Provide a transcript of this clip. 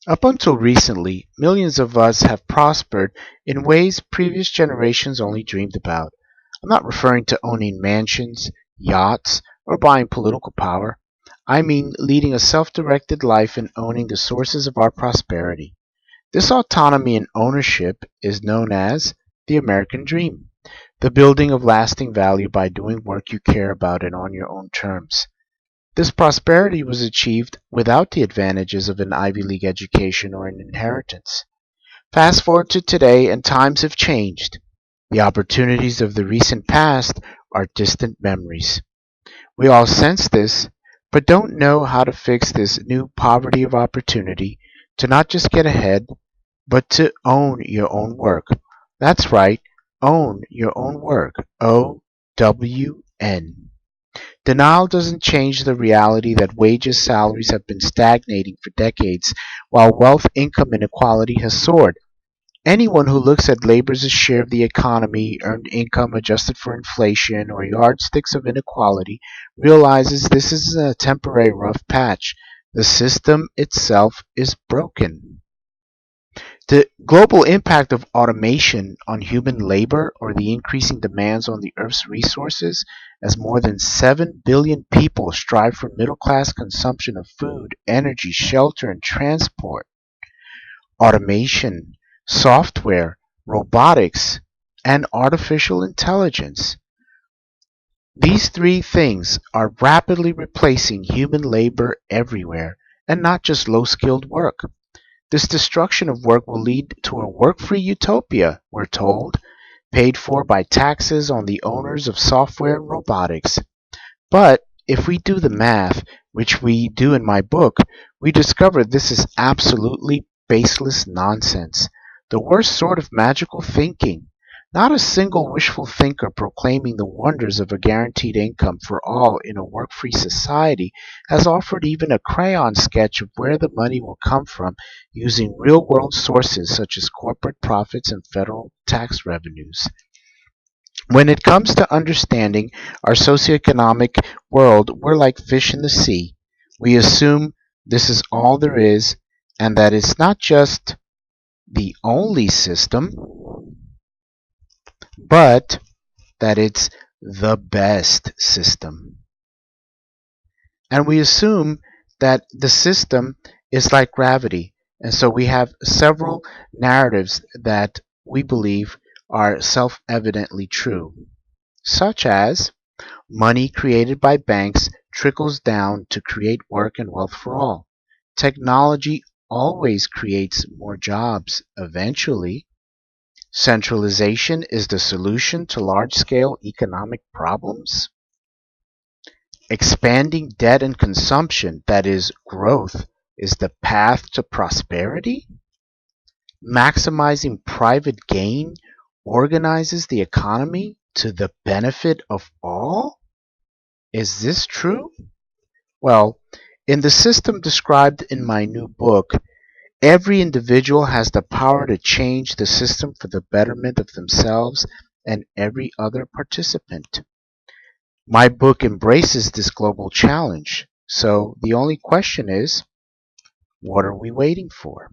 Up until recently, millions of us have prospered in ways previous generations only dreamed about. I'm not referring to owning mansions, yachts, or buying political power. I mean leading a self-directed life and owning the sources of our prosperity. This autonomy and ownership is known as the American dream, the building of lasting value by doing work you care about and on your own terms. This prosperity was achieved without the advantages of an Ivy League education or an inheritance. Fast forward to today and times have changed. The opportunities of the recent past are distant memories. We all sense this, but don't know how to fix this new poverty of opportunity to not just get ahead, but to own your own work. That's right, own your own work. OWN. Denial doesn't change the reality that wages salaries have been stagnating for decades, while wealth income inequality has soared. Anyone who looks at labor as a share of the economy, earned income adjusted for inflation, or yardsticks of inequality realizes this is a temporary rough patch. The system itself is broken. The global impact of automation on human labor or the increasing demands on the Earth's resources, as more than 7 billion people strive for middle class consumption of food, energy, shelter, and transport. Automation, software, robotics, and artificial intelligence. These three things are rapidly replacing human labor everywhere, and not just low skilled work. This destruction of work will lead to a work-free utopia, we're told, paid for by taxes on the owners of software and robotics. But if we do the math, which we do in my book, we discover this is absolutely baseless nonsense. The worst sort of magical thinking. Not a single wishful thinker proclaiming the wonders of a guaranteed income for all in a work-free society has offered even a crayon sketch of where the money will come from using real-world sources such as corporate profits and federal tax revenues. When it comes to understanding our socioeconomic world, we're like fish in the sea. We assume this is all there is and that it's not just the only system, but that it's the best system. And we assume that the system is like gravity. And so we have several narratives that we believe are self evidently true, such as money created by banks trickles down to create work and wealth for all. Technology always creates more jobs eventually. Centralization is the solution to large-scale economic problems. Expanding debt and consumption, that is, growth, is the path to prosperity. Maximizing private gain organizes the economy to the benefit of all. Is this true? Well, in the system described in my new book, every individual has the power to change the system for the betterment of themselves and every other participant. My book embraces this global challenge, so the only question is, what are we waiting for?